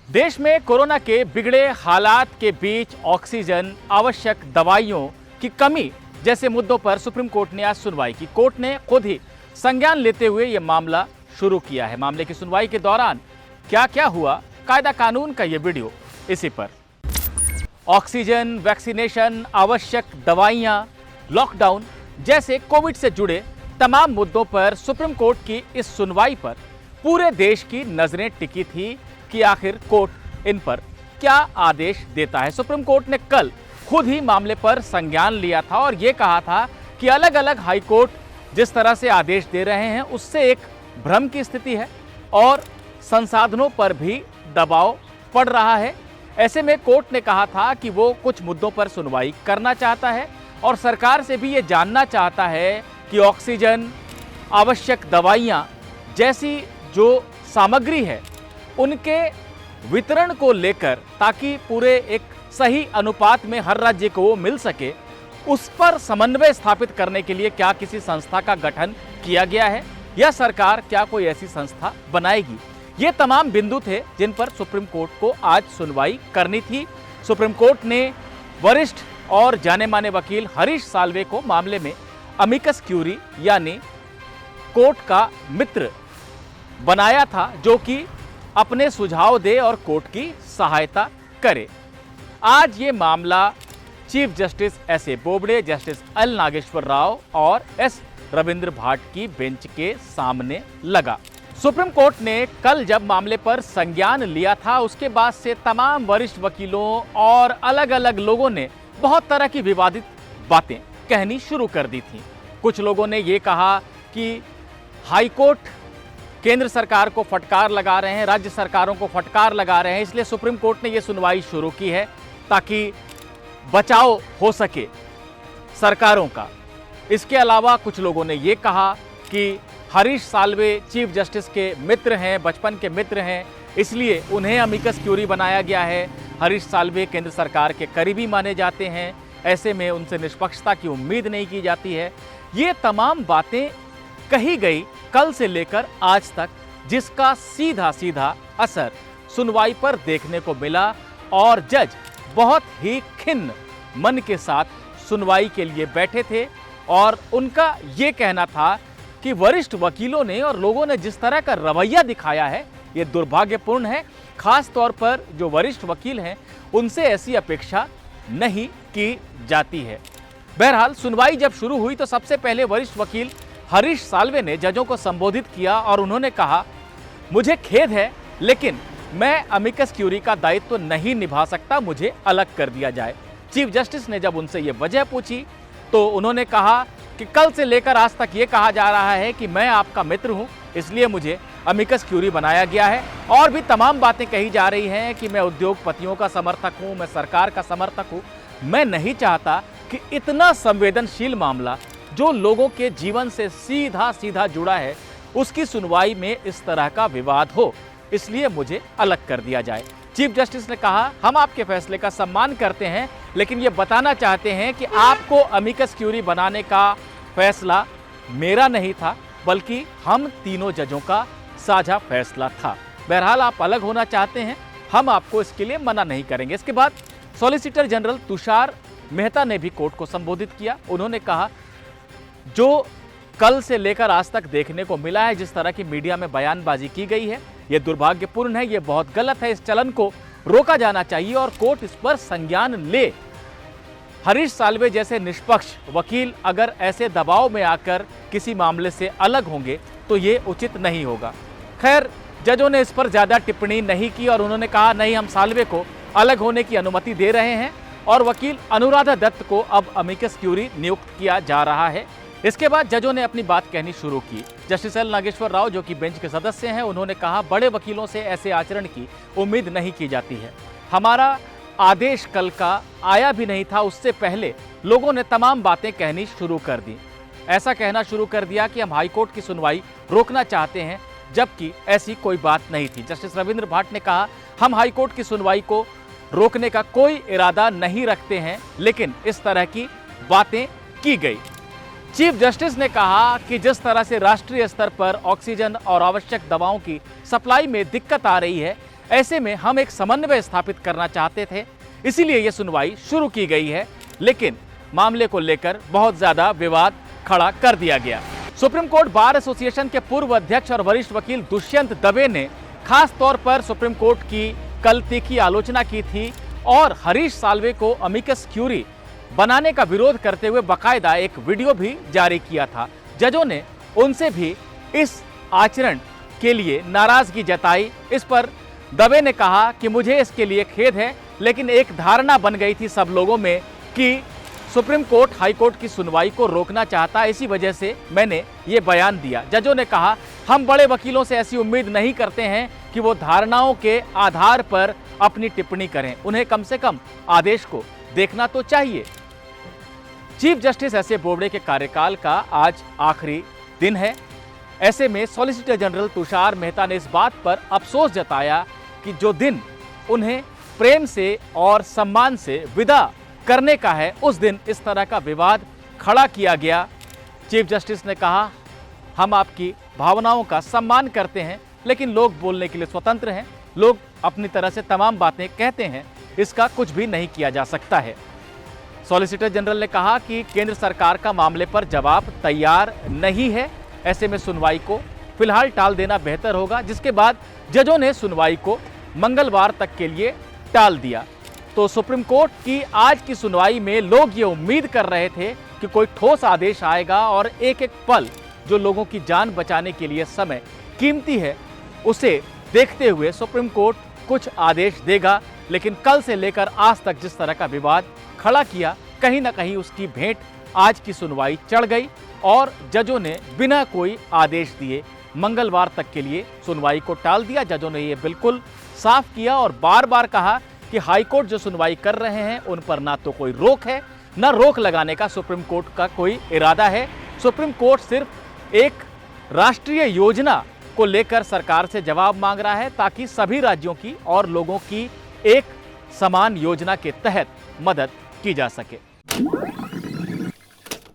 देश में कोरोना के बिगड़े हालात के बीच ऑक्सीजन, आवश्यक दवाइयों की कमी जैसे मुद्दों पर सुप्रीम कोर्ट ने आज सुनवाई की। कोर्ट ने खुद ही संज्ञान लेते हुए यह मामला शुरू किया है। मामले की सुनवाई के दौरान क्या क्या हुआ, कायदा कानून का यह वीडियो इसी पर। ऑक्सीजन, वैक्सीनेशन, आवश्यक दवाइयां, लॉकडाउन जैसे कोविड से जुड़े तमाम मुद्दों पर सुप्रीम कोर्ट की इस सुनवाई पर पूरे देश की नजरें टिकी थी कि आखिर कोर्ट इन पर क्या आदेश देता है। सुप्रीम कोर्ट ने कल खुद ही मामले पर संज्ञान लिया था और यह कहा था कि अलग अलग हाई कोर्ट जिस तरह से आदेश दे रहे हैं उससे एक भ्रम की स्थिति है और संसाधनों पर भी दबाव पड़ रहा है। ऐसे में कोर्ट ने कहा था कि वो कुछ मुद्दों पर सुनवाई करना चाहता है और सरकार से भी ये जानना चाहता है कि ऑक्सीजन, आवश्यक दवाइयां जैसी जो सामग्री है उनके वितरण को लेकर, ताकि पूरे एक सही अनुपात में हर राज्य को वो मिल सके, उस पर समन्वय स्थापित करने के लिए क्या किसी संस्था का गठन किया गया है या सरकार क्या कोई ऐसी संस्था बनाएगी। ये तमाम बिंदु थे जिन पर सुप्रीम कोर्ट को आज सुनवाई करनी थी। सुप्रीम कोर्ट ने वरिष्ठ और जाने माने वकील हरीश साल्वे को मामले में अमिकस क्यूरी यानी कोर्ट का मित्र बनाया था, जो कि अपने सुझाव दे और कोर्ट की सहायता करे। आज ये मामला chief justice S A. Bobde, justice L. Nageswara Rao और एस. रविंद्र भाट की बेंच के सामने लगा। सुप्रीम कोर्ट ने कल जब मामले पर संज्ञान लिया था उसके बाद से तमाम वरिष्ठ वकीलों और अलग अलग लोगों ने बहुत तरह की विवादित बातें कहनी शुरू कर दी थी। कुछ लोगों ने ये कहा कि हाई कोर्ट केंद्र सरकार को फटकार लगा रहे हैं, राज्य सरकारों को फटकार लगा रहे हैं, इसलिए सुप्रीम कोर्ट ने यह सुनवाई शुरू की है ताकि बचाव हो सके सरकारों का। इसके अलावा कुछ लोगों ने यह कहा कि हरीश साल्वे चीफ जस्टिस के मित्र हैं, बचपन के मित्र हैं, इसलिए उन्हें अमिकस क्यूरी बनाया गया है। हरीश साल्वे केंद्र सरकार के करीबी माने जाते हैं, ऐसे में उनसे निष्पक्षता की उम्मीद नहीं की जाती है। ये तमाम बातें कही गई कल से लेकर आज तक, जिसका सीधा सीधा असर सुनवाई पर देखने को मिला और जज बहुत ही खिन्न मन के साथ सुनवाई के लिए बैठे थे और उनका ये कहना था कि वरिष्ठ वकीलों ने और लोगों ने जिस तरह का रवैया दिखाया है ये दुर्भाग्यपूर्ण है। खास तौर पर जो वरिष्ठ वकील हैं उनसे ऐसी अपेक्षा नहीं की जाती है। बहरहाल सुनवाई जब शुरू हुई तो सबसे पहले वरिष्ठ वकील हरीश साल्वे ने जजों को संबोधित किया और उन्होंने कहा, मुझे खेद है लेकिन मैं अमिकस क्यूरी का दायित्व तो नहीं निभा सकता, मुझे अलग कर दिया जाए। चीफ जस्टिस ने जब उनसे ये वजह पूछी तो उन्होंने कहा कि कल से लेकर आज तक ये कहा जा रहा है कि मैं आपका मित्र हूं, इसलिए मुझे अमिकस क्यूरी बनाया गया है। और भी तमाम बातें कही जा रही हैं कि मैं उद्योगपतियों का समर्थक हूं, मैं सरकार का समर्थक हूं। मैं नहीं चाहता कि इतना संवेदनशील मामला जो लोगों के जीवन से सीधा सीधा जुड़ा है उसकी सुनवाई में इस तरह का विवाद हो, इसलिए मुझे अलग कर दिया जाए। चीफ जस्टिस ने कहा, हम आपके फैसले का सम्मान करते हैं लेकिन ये बताना चाहते हैं कि आपको अमिकस क्यूरी बनाने का फैसला मेरा नहीं था बल्कि हम तीनों जजों का साझा फैसला था। बहरहाल आप अलग होना चाहते हैं, हम आपको इसके लिए मना नहीं करेंगे। इसके बाद सॉलिसिटर जनरल तुषार मेहता ने भी कोर्ट को संबोधित किया। उन्होंने कहा, जो कल से लेकर आज तक देखने को मिला है, जिस तरह की मीडिया में बयानबाजी की गई है, यह दुर्भाग्यपूर्ण है, यह बहुत गलत है। इस चलन को रोका जाना चाहिए और कोर्ट इस पर संज्ञान ले। हरीश साल्वे जैसे निष्पक्ष वकील अगर ऐसे दबाव में आकर किसी मामले से अलग होंगे तो ये उचित नहीं होगा। खैर, जजों ने इस पर ज्यादा टिप्पणी नहीं की और उन्होंने कहा, नहीं, हम साल्वे को अलग होने की अनुमति दे रहे हैं और वकील अनुराधा दत्त को अब अमिकस क्यूरी नियुक्त किया जा रहा है। इसके बाद जजों ने अपनी बात कहनी शुरू की। Justice L. नागेश्वर राव जो कि बेंच के सदस्य हैं, उन्होंने कहा, बड़े वकीलों से ऐसे आचरण की उम्मीद नहीं की जाती है। हमारा आदेश कल का आया भी नहीं था, उससे पहले लोगों ने तमाम बातें कहनी शुरू कर दी। ऐसा कहना शुरू कर दिया कि हम हाईकोर्ट की सुनवाई रोकना चाहते हैं, जबकि ऐसी कोई बात नहीं थी। जस्टिस रविंद्र भाट ने कहा, हम हाईकोर्ट की सुनवाई को रोकने का कोई इरादा नहीं रखते हैं, लेकिन इस तरह की बातें की गई। चीफ जस्टिस ने कहा कि जिस तरह से राष्ट्रीय स्तर पर ऑक्सीजन और आवश्यक दवाओं की सप्लाई में दिक्कत आ रही है, ऐसे में हम एक समन्वय स्थापित करना चाहते थे, इसीलिए यह सुनवाई शुरू की गई है, लेकिन मामले को लेकर बहुत ज्यादा विवाद खड़ा कर दिया गया। सुप्रीम कोर्ट बार एसोसिएशन के पूर्व अध्यक्ष और वरिष्ठ वकील दुष्यंत दवे ने खास तौर पर सुप्रीम कोर्ट की कल तीखी आलोचना की थी और हरीश साल्वे को अमिकस क्यूरी बनाने का विरोध करते हुए बाकायदा एक वीडियो भी जारी किया था। जजों ने उनसे भी इस आचरण के लिए नाराजगी जताई। इस पर दवे ने कहा कि मुझे इसके लिए खेद है, लेकिन एक धारणा बन गई थी सब लोगों में कि सुप्रीम कोर्ट हाई कोर्ट की सुनवाई को रोकना चाहता, इसी वजह से मैंने ये बयान दिया। जजों ने कहा, हम बड़े वकीलों से ऐसी उम्मीद नहीं करते हैं कि वो धारणाओं के आधार पर अपनी टिप्पणी करें, उन्हें कम से कम आदेश को देखना तो चाहिए। Chief justice S A. बोबडे के कार्यकाल का आज आखिरी दिन है। ऐसे में सॉलिसिटर जनरल तुषार मेहता ने इस बात पर अफसोस जताया कि जो दिन उन्हें प्रेम से और सम्मान से विदा करने का है, उस दिन इस तरह का विवाद खड़ा किया गया। चीफ जस्टिस ने कहा, हम आपकी भावनाओं का सम्मान करते हैं, लेकिन लोग बोलने के लिए स्वतंत्र हैं, लोग अपनी तरह से तमाम बातें कहते हैं, इसका कुछ भी नहीं किया जा सकता है। सॉलिसिटर जनरल ने कहा कि केंद्र सरकार का मामले पर जवाब तैयार नहीं है, ऐसे में सुनवाई को फिलहाल टाल देना बेहतर होगा, जिसके बाद जजों ने सुनवाई को मंगलवार तक के लिए टाल दिया। तो सुप्रीम कोर्ट की आज की सुनवाई में लोग ये उम्मीद कर रहे थे कि कोई ठोस आदेश आएगा और एक एक पल जो लोगों की जान बचाने के लिए समय कीमती है, उसे देखते हुए सुप्रीम कोर्ट कुछ आदेश देगा। लेकिन कल से लेकर आज तक जिस तरह का विवाद खड़ा किया, कहीं ना कहीं उसकी भेंट आज की सुनवाई चढ़ गई और जजों ने बिना कोई आदेश दिए मंगलवार तक के लिए सुनवाई को टाल दिया। जजों ने यह बिल्कुल साफ किया और बार बार कहा कि हाईकोर्ट जो सुनवाई कर रहे हैं उन पर ना तो कोई रोक है, ना रोक लगाने का सुप्रीम कोर्ट का कोई इरादा है। सुप्रीम कोर्ट सिर्फ एक राष्ट्रीय योजना को लेकर सरकार से जवाब मांग रहा है, ताकि सभी राज्यों की और लोगों की एक समान योजना के तहत मदद की जा सके।